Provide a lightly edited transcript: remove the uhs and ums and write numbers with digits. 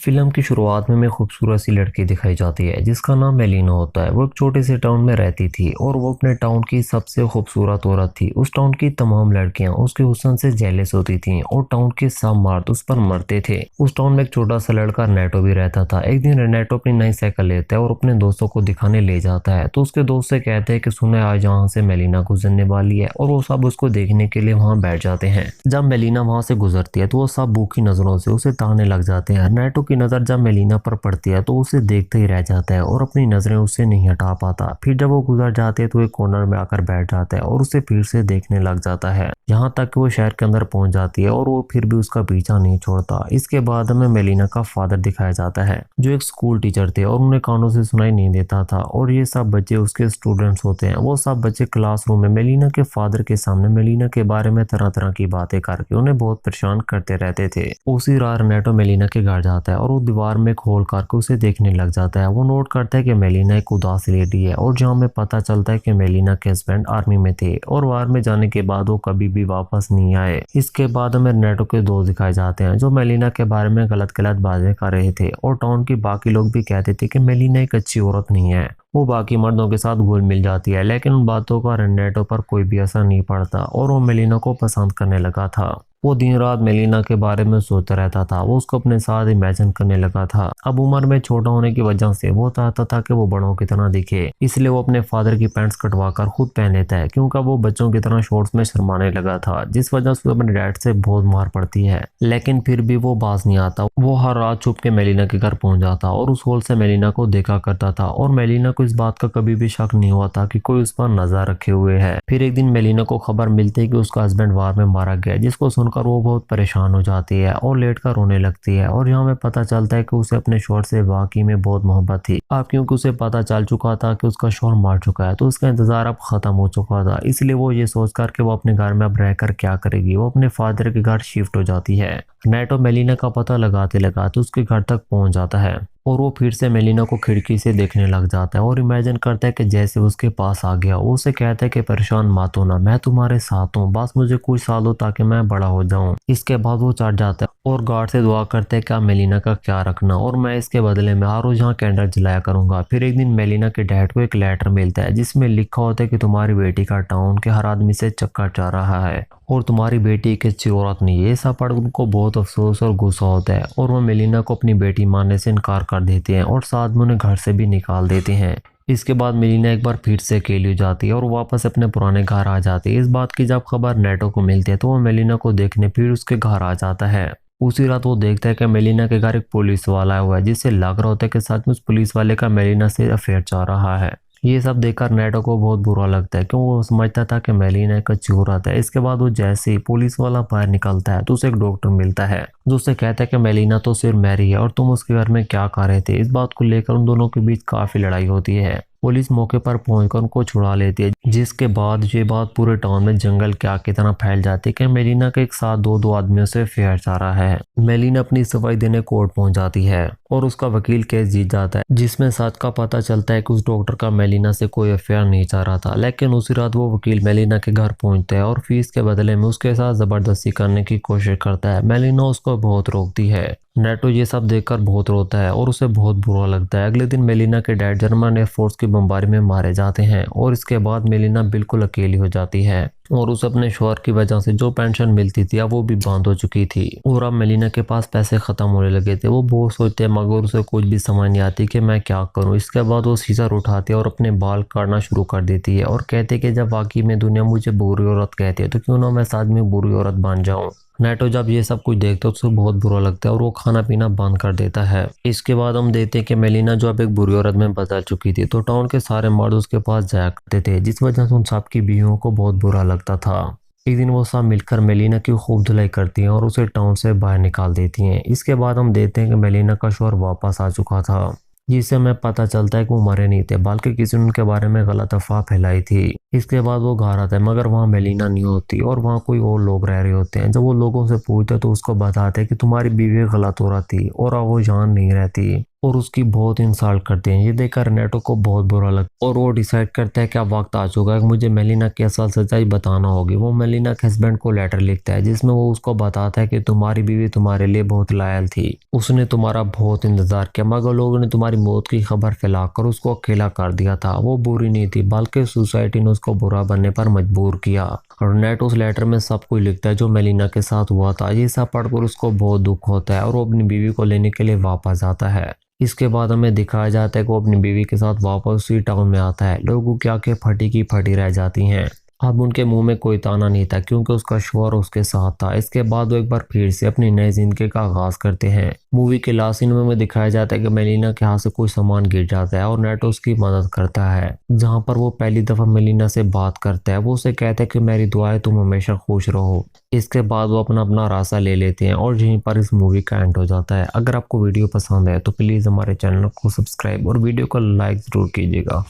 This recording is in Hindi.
फिल्म की शुरुआत में हमें खूबसूरत सी लड़की दिखाई जाती है जिसका नाम मेलिना होता है। वो एक छोटे से टाउन में रहती थी और वो अपने टाउन की सबसे खूबसूरत औरत थी। उस टाउन की तमाम लड़कियां उसके हुस्न से जेलस होती थीं और टाउन के सब मर्द उस पर मरते थे। उस टाउन में एक छोटा सा लड़का नेटो भी रहता था। एक दिन नेटो अपनी नई साइकिल लेता है और अपने दोस्तों को दिखाने ले जाता है तो उसके दोस्त से कहते हैं कि सुने आज यहाँ से मेलिना गुजरने वाली है, और वो सब उसको देखने के लिए वहां बैठ जाते हैं। जब मेलिना वहां से गुजरती है तो वो सब भूखी नजरों से उसे ताकने लग जाते हैं। नेटो की नजर जब मेलिना पर पड़ती है तो उसे देखते ही रह जाता है और अपनी नजरें उससे नहीं हटा पाता। फिर जब वो गुजर जाते हैं तो एक कॉर्नर में आकर बैठ जाता है और उसे फिर से देखने लग जाता है, यहाँ तक कि वो शहर के अंदर पहुंच जाती है और वो फिर भी उसका पीछा नहीं छोड़ता। इसके बाद हमें मेलिना का फादर दिखाया जाता है जो एक स्कूल टीचर थे और उन्हें कानों से सुनाई नहीं देता था, और ये सब बच्चे उसके स्टूडेंट्स होते हैं। वो सब बच्चे क्लासरूम में मेलिना के फादर के सामने मेलिना के बारे में तरह तरह की बातें करके उन्हें बहुत परेशान करते रहते थे। उसी रात नेटो मेलिना के घर जाता है और वो दीवार में खोल करके उसे देखने लग जाता है। वो नोट करता है कि मेलिना एक उदास लेडी है, और जहाँ में पता चलता है कि मेलिना के हस्बैंड आर्मी में थे और वार में जाने के बाद वो कभी भी वापस नहीं आए। इसके बाद हमें नेटो के दोस्त दिखाए जाते हैं जो मेलिना के बारे में गलत गलत बातें कर रहे थे, और टाउन के बाकी लोग भी कहते थे कि मेलिना एक अच्छी औरत नहीं है। वो बाकी मर्दों के साथ घुल मिल जाती है, लेकिन उन बातों का नेटो पर कोई भी असर नहीं पड़ता और वो मेलिना को पसंद करने लगा था। वो दिन रात मेलिना के बारे में सोचता रहता था। वो उसको अपने साथ इमेजिन करने लगा था। अब उम्र में छोटा होने की वजह से वो चाहता था कि वो बड़ों की तरह दिखे, इसलिए वो अपने फादर की पैंट्स कटवा कर खुद पहन लेता है, क्योंकि वो बच्चों की तरह शॉर्ट्स में शर्माने लगा था, जिस वजह से अपने डैड से बहुत मार पड़ती है। लेकिन फिर भी वो बाज नहीं आता। वो हर रात छुप के मेलिना के घर पहुंच जाता और उस हॉल से मेलिना को देखा करता था, और मेलिना को इस बात का कभी भी शक नहीं हुआ था कि कोई उस पर नजर रखे हुए है। फिर एक दिन मेलिना को खबर मिलती है कि उसका हस्बैंड वार में मारा गया, जिसको सुनकर वो बहुत परेशान हो जाती है और लेट कर रोने लगती है। और यहाँ में पता चलता है कि उसे अपने शौहर से वाकई में बहुत मोहब्बत थी। अब क्योंकि उसे पता चल चुका था कि उसका शौहर मार चुका है तो उसका इंतजार अब खत्म हो चुका था, इसलिए वो ये सोच कर कि वो अपने घर में अब रहकर क्या करेगी, वो अपने फादर के घर शिफ्ट हो जाती है। नेटो मेलिना का पता लगाते लगाते उसके घर तक पहुंच जाता है और वो फिर से मेलिना को खिड़की से देखने लग जाता है और इमेजिन करता है कि जैसे उसके पास आ गया। वो उसे कहता है कि परेशान मत होना, मैं तुम्हारे साथ हूँ, बस मुझे कुछ साल हो ताकि मैं बड़ा हो जाऊं। इसके बाद वो चढ़ जाता है और गार्ड से दुआ करते हैं कि आप मेलिना का क्या रखना, और मैं इसके बदले में हर रोज यहाँ कैंडल जलाया करूंगा। फिर एक दिन मेलिना के डैड को एक लेटर मिलता है जिसमें लिखा होता है कि तुम्हारी बेटी का टाउन के हर आदमी से चक्कर जा रहा है और तुम्हारी बेटी एक अच्छी औरत नहीं है। ये सब पढ़ उनको बहुत अफसोस और गुस्सा होता है और वो मेलिना को अपनी बेटी मानने से इनकार कर देते हैं और साथ में उन्हें घर से भी निकाल देते हैं। इसके बाद मेलिना एक बार फिर से अकेली हो जाती है और वापस अपने पुराने घर आ जाती है। इस बात की जब खबर नेटो को मिलती है तो वो मेलिना को देखने फिर उसके घर आ जाता है। उसी रात वो देखता है कि मेलिना के घर एक पुलिस वाला आया हुआ है, जिससे लग रहा होता है कि सच में उस पुलिस वाले का मेलिना से अफेयर चल रहा है। ये सब देखकर नेटो को बहुत बुरा लगता है क्योंकि वो समझता था कि मेलिना एक अच्छी औरत है। इसके बाद वो जैसे ही पुलिस वाला बाहर निकलता है तो उसे एक डॉक्टर मिलता है जो उसे कहता है कि मेलिना तो सिर्फ मैरी है और तुम उसके घर में क्या कर रहे थे। इस बात को लेकर उन दोनों के बीच काफी लड़ाई होती है। पुलिस मौके पर पहुंचकर उनको छुड़ा लेती है, जिसके बाद ये बात पूरे टाउन में जंगल की आग की तरह फैल जाती है कि मेलिना के एक साथ दो आदमियों से अफेयर चल रहा है। मेलिना अपनी सफाई देने कोर्ट पहुंच जाती है और उसका वकील केस जीत जाता है, जिसमें सच का पता चलता है कि उस डॉक्टर का मेलिना से कोई अफेयर नहीं चल रहा था। लेकिन उसी रात वो वकील मेलिना के घर पहुंचता है और फीस के बदले में उसके साथ जबरदस्ती करने की कोशिश करता है। मेलिना उसको बहुत रोकती है। नेटो ये सब देखकर बहुत रोता है और उसे बहुत बुरा लगता है। अगले दिन मेलिना के डैड जर्मन एयरफोर्स की बमबारी में मारे जाते हैं और इसके बाद मेलिना बिल्कुल अकेली हो जाती है और उसे अपने शौहर की वजह से जो पेंशन मिलती थी अब वो भी बंद हो चुकी थी और अब मेलिना के पास पैसे खत्म होने लगे थे। वो बहुत सोचते हैं मगर उसे कुछ भी समझ नहीं आती कि मैं क्या करूं। इसके बाद वो सीजर उठाती है और अपने बाल काटना शुरू कर देती है और कहते कि जब वाकई में दुनिया मुझे बुरी औरत कहती है तो क्यों ना मैं सच में बुरी औरत बन जाऊं। नेटो जब ये सब कुछ देखता है तो उसे बहुत बुरा लगता है और वो खाना पीना बंद कर देता है। इसके बाद हम देखते हैं कि मेलिना जो अब एक बुरी औरत में बदल चुकी थी तो टाउन के सारे मर्द उसके पास जाया करते थे, जिस वजह से उन सबकी बीवियों को बहुत बुरा लगता था। एक दिन वो सब मिलकर मेलिना की खूब धुलाई करती हैं और उसे टाउन से बाहर निकाल देती हैं। इसके बाद हम देखते हैं कि मेलिना का शौहर वापस आ चुका था, जिससे हमें पता चलता है कि वो मरे नहीं थे बल्कि किसी ने उनके बारे में गलत अफवाह फैलाई थी। इसके बाद वो घर आता है मगर वहाँ मेलिना नहीं होती और वहाँ कोई और लोग रह रहे होते हैं। जब वो लोगों से पूछते तो उसको बताते हैं कि तुम्हारी बीवी गलत हो रही थी और अब वो यहाँ नहीं रहती। और उसकी बहुत इंसल्ट करते हैं। ये देखकर रेनेटो को बहुत बुरा लगता है और वो डिसाइड करता है कि अब वक्त आ चुका है कि मुझे मेलिना की असल सच्चाई बताना होगी। वो मेलिना के हस्बैंड को लेटर लिखता है जिसमें वो उसको बताता है कि तुम्हारी बीवी तुम्हारे लिए बहुत लायल थी, उसने तुम्हारा बहुत इंतजार किया, मगर लोगों ने तुम्हारी मौत की खबर फैलाकर उसको अकेला कर दिया था। वो बुरी नहीं थी बल्कि सोसाइटी ने उसको बुरा बनने पर मजबूर किया। रेनेटो उस लेटर में सब कुछ लिखता है जो मेलिना के साथ हुआ था। ये सब पढ़कर उसको बहुत दुख होता है और वो अपनी बीवी को लेने के लिए वापस आता है। इसके बाद हमें दिखाया जाता है कि वो अपनी बीवी के साथ वापस उसी टाउन में आता है। लोगों की आंखें फटी की फटी रह जाती हैं। अब उनके मुंह में कोई ताना नहीं था क्योंकि उसका शौहर उसके साथ था। इसके बाद वो एक बार फिर से अपनी नई जिंदगी का आगाज करते हैं। मूवी के लास्ट सीन में हमें दिखाया जाता है कि मेलिना के हाथ से कोई सामान गिर जाता है और नेटो उसकी मदद करता है। जहां पर वो पहली दफा मेलिना से बात करता है, वो उसे कहता है कि मेरी दुआ है तुम हमेशा खुश रहो। इसके बाद वो अपना अपना रास्ता ले लेते हैं और यहीं पर इस मूवी का एंड हो जाता है। अगर आपको वीडियो पसंद है तो प्लीज़ हमारे चैनल को सब्सक्राइब और वीडियो को लाइक ज़रूर कीजिएगा।